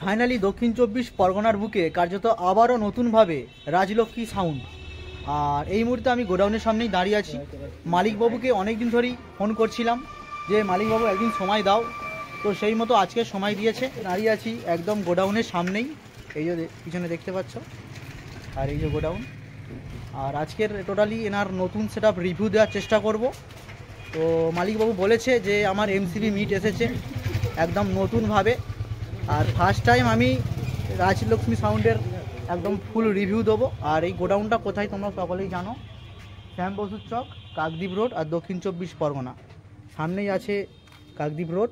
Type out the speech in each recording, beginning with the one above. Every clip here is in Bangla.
ফাইনালি দক্ষিণ চব্বিশ পরগনার বুকে কার্যত আবারও নতুনভাবে রাজলক্ষ্মী সাউন্ড। আর এই মুহূর্তে আমি গোডাউনের সামনেই দাঁড়িয়ে আছি। মালিকবাবুকে অনেক দিন ধরেই ফোন করছিলাম যে মালিকবাবু একদিন সময় দাও, তো সেই মতো আজকে সময় দিয়েছে। দাঁড়িয়ে আছি একদম গোডাউনের সামনেই, এই যে পিছনে দেখতে পাচ্ছ, আর এই যে গোডাউন। আর আজকের টোটালি এনার নতুন সেটআপ রিভিউ দেওয়ার চেষ্টা করব। তো মালিকবাবু বলেছে যে আমার এমসিবি মিট এসেছে একদম নতুনভাবে, আর ফার্স্ট টাইম আমি রাজলক্ষ্মী সাউন্ডের একদম ফুল রিভিউ দেবো। আর এই গোডাউনটা কোথায় তোমরা সকলেই জানো, শ্যাম বসুর চক, কাকদ্বীপ রোড আর দক্ষিণ চব্বিশ পরগনা সামনেই আছে কাকদ্বীপ রোড।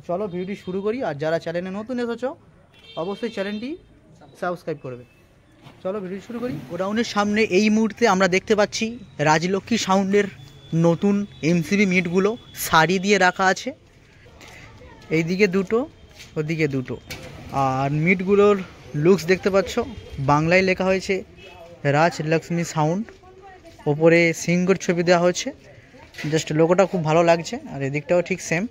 চলো ভিডিওটি শুরু করি। আর যারা চ্যানেলে নতুন এসেছো অবশ্যই চ্যানেলটি সাবস্ক্রাইব করবে। চলো ভিডিও শুরু করি। গোডাউনের সামনে এই মুহূর্তে আমরা দেখতে পাচ্ছি রাজলক্ষ্মী সাউন্ডের নতুন এমসিবি মিটগুলো সারি দিয়ে রাখা আছে, এইদিকে দুটো ওদিকে দুটো। আর মিটগুলোর লুকস দেখতে পাচ্ছ, বাংলায় লেখা হয়েছে রাজলক্ষ্মী সাউন্ড, ওপরে সিংহর ছবি দেওয়া হয়েছে। জাস্ট লোগোটা খুব ভালো লাগছে। আর এদিকটাও ঠিক সেম।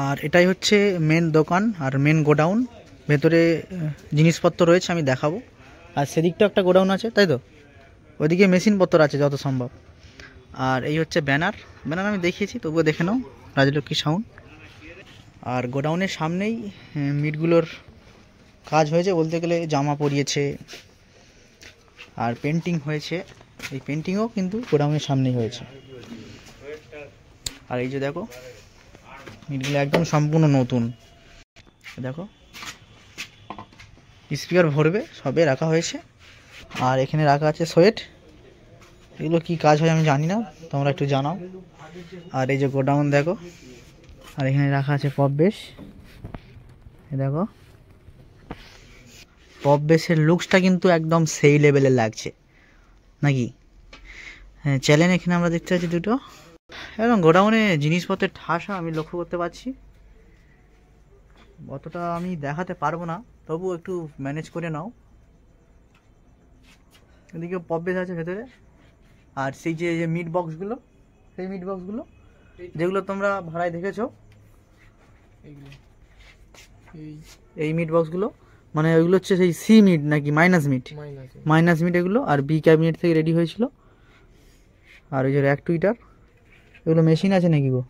আর এটাই হচ্ছে মেন দোকান আর মেন গোডাউন, ভেতরে জিনিসপত্র রয়েছে আমি দেখাবো। আর সেদিকটাও একটা গোডাউন আছে, তাই তো, ওইদিকে মেশিনপত্র আছে যত সম্ভব। আর এই হচ্ছে ব্যানার, ব্যানার আমি দেখিয়েছি, তবুও দেখে নাও, রাজলক্ষ্মী সাউন্ড। আর গোডাউনের সামনেই মিটগুলোর কাজ হয়েছে, বলতে গেলে জামা পরিয়েছে আর পেন্টিং হয়েছে। এই পেন্টিংও কিন্তু গোডাউনের সামনেই হয়েছে। আর এই যে দেখো মিটগুলো একদম সম্পূর্ণ নতুন, দেখো স্পিকার ভরবে সবে রাখা হয়েছে। আর এখানে রাখা আছে সোয়েট, এগুলো কি কাজ হয় আমি জানি না, তোমরা একটু জানাও। আর এই যে গোডাউন দেখো, আর এখানে রাখা আছে পপ বেস, দেখো পপ বেসের লুকসটা কিন্তু একদম সেই লেভেলের লাগছে নাকি। হ্যাঁ, চ্যালেঞ্জ এখানে আমরা দেখতে পাচ্ছি দুটো। এবং গোডাউনে জিনিসপত্রের ঠাসা আমি লক্ষ্য করতে পারছি, অতটা আমি দেখাতে পারবো না, তবু একটু ম্যানেজ করে নাও। এদিকে পপ বেস আছে ভেতরে। আর সেই যে মিট বক্সগুলো, সেই মিট বক্সগুলো যেগুলো তোমরা ভাড়ায় দেখেছো, এই মিট বক্সগুলো মানে ওইগুলো হচ্ছে সেই সি মিট নাকি মাইনাস মিট, মাইনাস মিট এগুলো। আর বি ক্যাবিনেট থেকে রেডি হয়েছিল। আর ওই যে র্যাক টুইটার, এগুলো মেশিন আছে নাকি গো,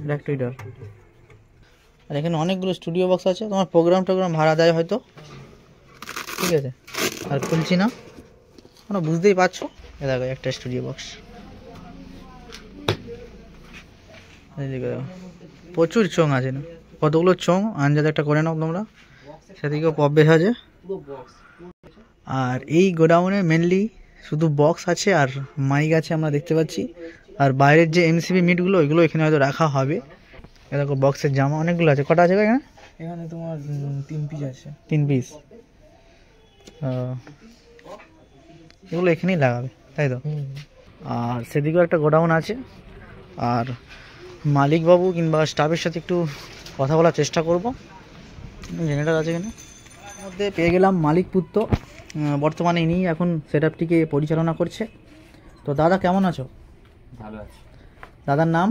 র্যাক টুইটার। আর এখানে অনেকগুলো স্টুডিও বক্স আছে, তোমার প্রোগ্রাম টোগ্রাম ভাড়া দেয় হয়তো, ঠিক আছে। আর খুলছি না, তোমরা বুঝতেই পারছো। এ দেখো একটা স্টুডিও বক্স, প্রচুর চোঙ আছে না, কতগুলো চোঙ আন্দাজ একটা করে নাও তোমরা। সেদিকেও পপ বেস আছে। আর এই গোডাউনে মেনলি শুধু বক্স আছে আর মাইক আছে আমরা দেখতে পাচ্ছি। আর বাইরের যে এমসিবি মিটগুলো ওইগুলো এখানে হয়তো রাখা হবে। এরকম বক্সের জামা অনেকগুলো আছে, কটা আছে এখানে? এখানে তোমার 3 পিস আছে। 3 পিস। এগুলো এখানেই লাগাবে, তাই তো? আর সেদিকেও একটা গোডাউন আছে। আর মালিকবাবু কিংবা স্টাফের সাথে একটু কথা বলার চেষ্টা করব। জেনারেটর আছে এখানে মধ্যে পেয়ে গেলাম মালিক পুত্র, বর্তমানে ইনি এখন সেটআপটিকে পরিচালনা করছে। তো দাদা কেমন আছো? ভালো আছে। দাদার নাম?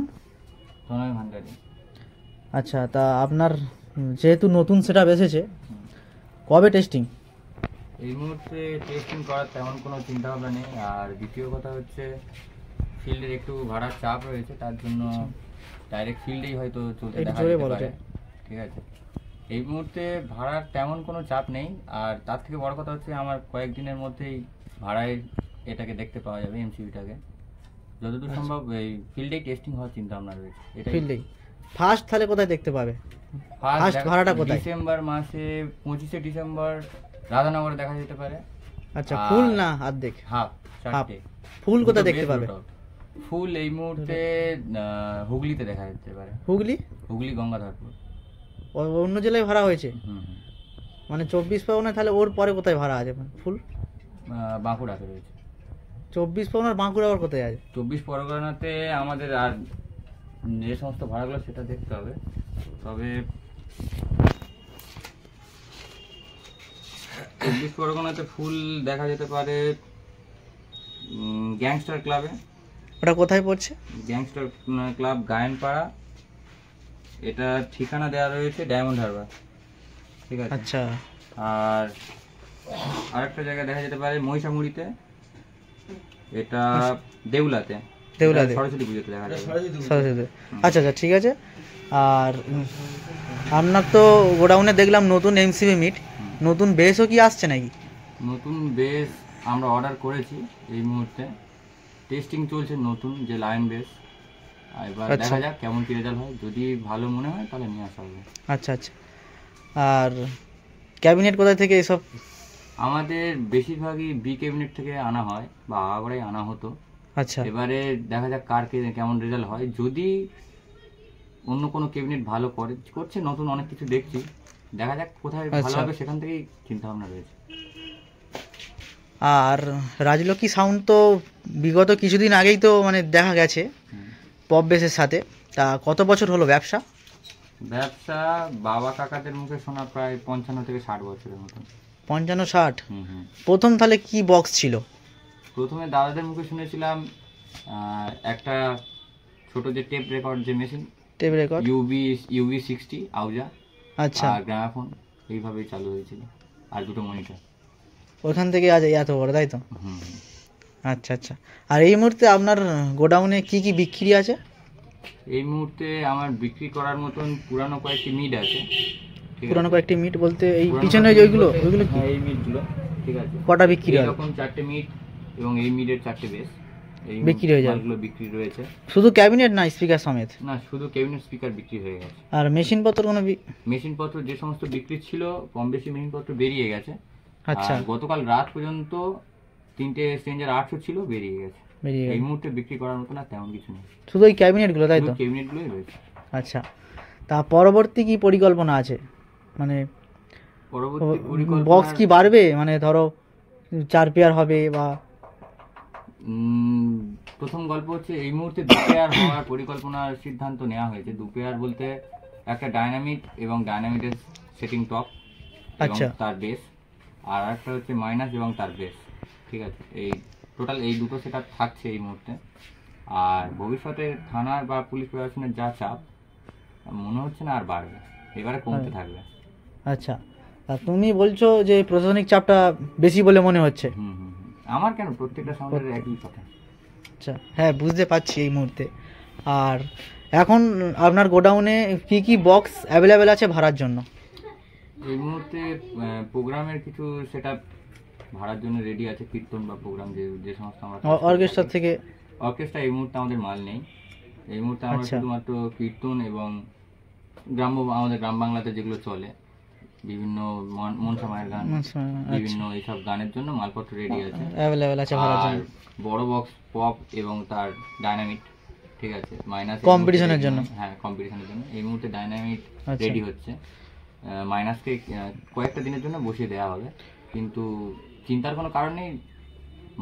প্রণয় ভান্ডারী। আচ্ছা, তা আপনার যেহেতু নতুন সেটআপ এসেছে, কবে টেস্টিং? এই মুহূর্তে টেস্টিং করার তেমন কোনো চিন্তা ভাবনা নেই। আর দ্বিতীয় কথা হচ্ছে ফিল্ডের একটু ভাড়ার চাপ রয়েছে, তার জন্য ডাইরেক্ট ফিল্ডেই হয়তো চলতে দেখা যেতে পারে, ঠিক আছে। এই মুহূর্তে ভাড়ার তেমন কোনো চাপ নেই। আর তার থেকে বড় কথা হচ্ছে আমার কয়েকদিনের মধ্যেই ভাড়ায় এটাকে দেখতে পাওয়া যাবে, এমসিবিটাকে। যতদূর সম্ভব এই ফিল্ডেই টেস্টিং হওয়ার চিন্তা ভাবনা রয়েছে। এটা ফিল্ডেই ফার্স্ট তাহলে কোথায় দেখতে পাবে? ফার্স্ট ভাড়াটা কোথায়? ডিসেম্বর মাসে 25শে ডিসেম্বর রাধানগরে দেখা যেতে পারে। আচ্ছা, ফুল না অর্ধেক? হাফ, চারটে। ফুল কোথায় দেখতে পাবে? ফুল এই মুহূর্তে হুগলিতে দেখা যেতে পারে। হুগলি? হুগলি গঙ্গাধরপুর। অন্য জেলায় ভাড়া হয়েছে মানে 24 পরগনায়, তাহলে ওর পরে কোথায় ভাড়া আছে ফুল? বাঁকুড়াতে রয়েছে। 24 পরগনার বাঁকুড়া আবার কোথায় আছে? 24 পরগনাতে আমাদের আর যে সমস্ত ভাড়াগুলো সেটা দেখতে হবে। তবে 24 পরগনাতে ফুল দেখা যেতে পারে গ্যাংস্টার ক্লাবে। ওটা কোথায় পড়ছে? গ্যাংস্টার ক্লাব গায়নপাড়া, এটা ঠিকানা দেওয়া রয়েছে ডায়মন্ড হারবার, ঠিক আছে। আচ্ছা, আর আরেকটা জায়গায় দেখা যেতে পারে মহিষামুড়িতে, এটা দেউলাতে, সরস্বতী পুজোতে দেখা যাবে। সরস্বতী। আচ্ছা আচ্ছা, ঠিক আছে। আর আপনার তো গোডাউনে দেখলাম নতুন এমসিবি মিট, নতুন বেসও কি আসছে নাকি? নতুন বেস আমরা অর্ডার করেছি, এই মুহূর্তে টেস্টিং চলছে নতুন যে লাইন বেস। এবার দেখা যাক কেমন কি রেজাল্ট হয়, যদি ভালো মনে হয় তাহলে নিয়ে আসা হবে। আচ্ছা আচ্ছা। আর ক্যাবিনেট কোথা থেকে এসব? আমাদের বেশিরভাগই বি ক্যাবিনেট থেকে আনা হয় বা আগাগোড়াই আনা হতো। আচ্ছা, এবারে দেখা যাক কার কেমন রেজাল্ট হয়। যদি অন্য কোনো ক্যাবিনেট ভালো করছে, নতুন অনেক কিছু দেখছি, দেখা যাক কোথায় ভালো হবে, সেখান থেকেই চিন্তা ভাবনা রয়েছে। আর রাজলক্ষ্মী সাউন্ড তো বিগত কিছুদিন আগেই তো মানে দেখা গেছে পপ বেসের সাথে, তা কত বছর হলো ব্যবসা? ব্যবসা বাবা কাকাদের মুখে শোনা প্রায় 55 থেকে 60 বছরের মতন। 55-60? প্রথম তাহলে কি বক্স ছিল? প্রথমে দাদাদের মুখে শুনেছিলাম একটা ছোট যে টেপ রেকর্ড যে মেশিন, টেপ রেকর্ড ইউবি 60 আউজা, আচ্ছা, আর গ্রামাফোন, এইভাবেই চালু হয়েছিল, আর দুটো মনিটর। ওখান থেকে আজ এত বড়, তাই তো? আচ্ছা আচ্ছা। আর এই মুহূর্তে আপনার গোডাউনে কি কি বিক্রি আছে? এই মুহূর্তে আমার বিক্রি করার মতন পুরানো কয়েকটি মিট আছে। পুরানো কয়েকটি মিট বলতে এই পিছনে ওইগুলো কি? এই মিটগুলো, ঠিক আছে। কটা বিক্রি হয়? এরকম 4টে মিট এবং এই মিটের 4টে বেস এই বিক্রি হয়ে যায়। মালগুলো বিক্রি রয়েছে। শুধু ক্যাবিনেট না, স্পিকার সমেত? না, শুধু ক্যাবিনেট স্পিকার বিক্রি হয়ে গেছে। আর মেশিনপত্র কোনো? মেশিনপত্র যে সমস্ত বিক্রি ছিল কম বেশি মেশিনপত্র বেরিয়ে গেছে। আচ্ছা, গতকাল রাত পর্যন্ত 3টে এক্সচেঞ্জার 800 ছিল, বেরিয়ে গেছে। এই মুহূর্তে বিক্রি করার মতো না তেমন কিছু নেই, শুধু ওই ক্যাবিনেটগুলো, তাই তো? ক্যাবিনেটগুলোই রয়েছে। আচ্ছা, তা পরবর্তী কি পরিকল্পনা আছে? মানে পরবর্তী পরিকল্পনা বক্স কি বাড়বে, মানে ধরো 4 পেয়ার হবে বা? প্রথম গল্প হচ্ছে এই মুহূর্তে 2 পেয়ার হওয়ার পরিকল্পনার সিদ্ধান্ত নেওয়া হয়েছে। 2 পেয়ার বলতে একটা ডাইনামিক এবং ডাইনামিকের সেটিং টপ এবং তার বেস, আর একটা হচ্ছে মাইনাস এবং তার বেস, ঠিক আছে। এই টোটাল এই দুটো সেটআপ থাকছে এই মুহূর্তে। আর ভবিষ্যতে থানার বা পুলিশ প্রশাসনের যা চাপ, মনে হচ্ছে না আর বাড়বে, এবারে কমতে থাকবে। আচ্ছা, তুমি বলছো যে প্রশাসনিক চাপটা বেশি বলে মনে হচ্ছে? আমার কেন, প্রত্যেকটা সাউন্ডের একই কথা। আচ্ছা, হ্যাঁ বুঝতে পারছি এই মুহূর্তে। আর এখন আপনার গোডাউনে কি কি বক্স অ্যাভেলেবেল আছে ভাড়ার জন্য? এই মুহূর্তে প্রোগ্রামের কিছু সেটআপ ভাড়ার জন্য রেডি আছে, কীর্তন বা প্রোগ্রাম যে সমস্ত আমরা অর্কেস্ট্রা থেকে। অর্কেস্ট্রা এই মুহূর্তে আমাদের মাল নেই। এই মুহূর্তে আমরা শুধুমাত্র কীর্তন এবং আমাদের গ্রাম বাংলাতে যেগুলো চলে, বিভিন্ন মনসা মায়ের গান, বিভিন্ন এইসব গানের জন্য মালপত্র রেডি আছে, অ্যাভেলেবেল আছে ভাড়ার জন্য। বড় বক্স পপ এবং তার ডাইনামিক, ঠিক আছে, মাইনাস কম্পিটিশনের জন্য। হ্যাঁ, কম্পিটিশনের জন্য এই মুহূর্তে ডাইনামিক রেডি হচ্ছে। মাইনাসকে কয়েকটা দিনের জন্য বসিয়ে দেওয়া হবে, কিন্তু চিন্তার কোনো কারণ নেই,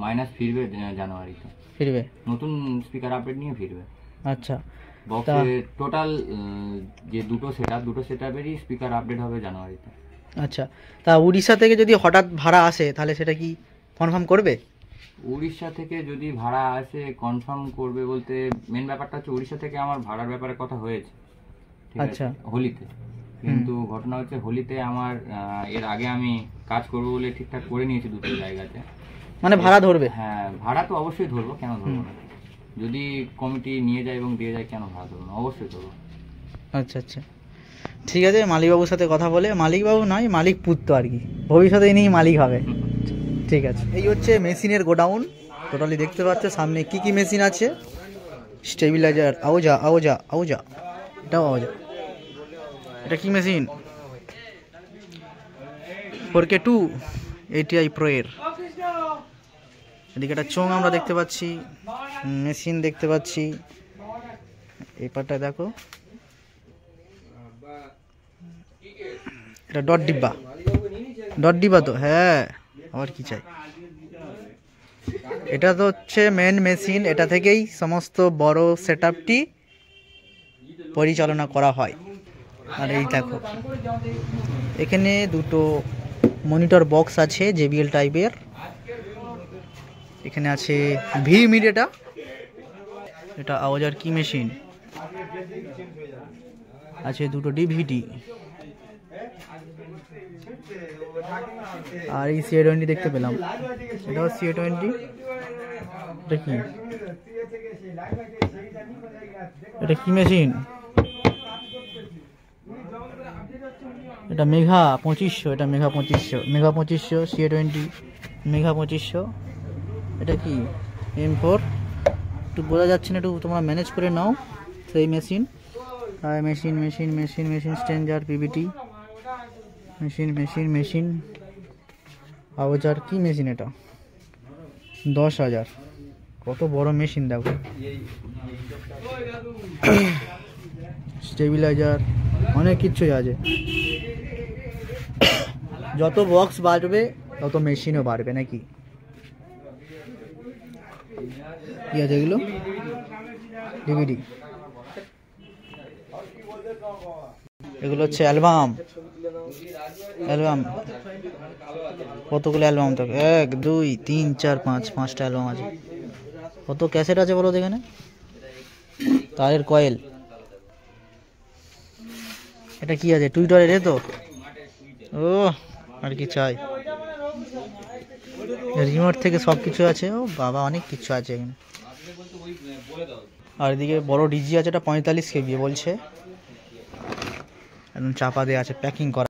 মাইনাস ফিরবে জানুয়ারিতে, ফিরবে নতুন স্পিকার আপডেট নিয়ে ফিরবে। আচ্ছা, বক্সে টোটাল যে দুটো সেটআপেরই স্পিকার আপডেট হবে জানুয়ারিতে। আচ্ছা, তা উড়িষ্যা থেকে যদি হঠাৎ ভাড়া আসে তাহলে সেটা কি কনফার্ম করবে? উড়িষ্যা থেকে যদি ভাড়া আসে কনফার্ম করবে বলতে, মেন ব্যাপারটা হচ্ছে উড়িষ্যা থেকে আমার ভাড়ার ব্যাপারে কথা হয়েছে, আচ্ছা, হোলিতে। কিন্তু ঘটনা হচ্ছে হোলিতে আমার এর আগে আমি কাজ করবো বলে ঠিকঠাক করে নিয়েছি দুটো জায়গাতে। মানে ভাড়া ধরবে? হ্যাঁ, ভাড়া তো অবশ্যই ধরবো, কেন ধরবো না? যদি কমিটি নিয়ে যায় এবং দিয়ে যায়, কেন ভাড়া ধরবো না? অবশ্যই ধরবো। আচ্ছা আচ্ছা, ঠিক আছে। মালিকবাবুর সাথে কথা বলে, মালিকবাবু নয় মালিক পুত্র আর কি, ভবিষ্যতে ইনিই মালিক হবে। ঠিক আছে, এই হচ্ছে মেশিনের গোডাউন। টোটালি দেখতে পাচ্ছ সামনে কি কি মেশিন আছে। স্টেবিলাইজার, আওজা আওজা আওজা, এটাও আওজা। এটা কি মেশিন? 4K2 ATI Pro এর। এদিকে একটা চোঙ আমরা দেখতে পাচ্ছি, মেশিন দেখতে পাচ্ছি। এই পাটটা দেখো, এটা ডট ডিব্বা তো, হ্যাঁ, আবার কি চাই। এটা তো হচ্ছে মেন মেশিন, এটা থেকেই সমস্ত বড় সেটআপটি পরিচালনা করা হয়। আর এই দেখো, এখানে দুটো মনিটর বক্স আছে JBL টাইপের। এখানে আছে ভি মিডিয়াটা। এটা আওয়াজার কি মেশিন, আছে দুটো ডিভিডি, আর এই CA20 দেখতে পেলাম, এটাও CA20। এটা কি, এটা কি মেশিন? এটা মেঘা 2500, এটা মেঘা 2500 CA20 মেঘা 2500। এটা কি M4, একটু বোঝা যাচ্ছে না, একটু তোমরা ম্যানেজ করে নাও। সেই machine machine stranger PBT machine আওয়াজার। কি মেশিন এটা? 10,000। কত বড় মেশিন দেখো। স্টেবিলাইজার, অনেক কিছু আছে। যত বক্স বাড়বে তত মেশিনও বাড়বে নাকি? কি আছে এগুলো? ডিভিডি। এগুলো হচ্ছে অ্যালবাম। কতগুলো অ্যালবাম থাকে? 1 2 3 4 5, 5টা অ্যালবাম আছে। কত ক্যাসেট আছে বলো এখানে? তারের কয়েল। এটা কি আছে? টুইটারের এ তো। ও আর কি চাই? রিমোট থেকে সব কিছু আছে। ও বাবা, অনেক কিছু আছে এখানে। আর এদিকে বড় ডিজি আছে, এটা 45 KB বলছে, একদম চাপা দিয়ে আছে, প্যাকিং করা।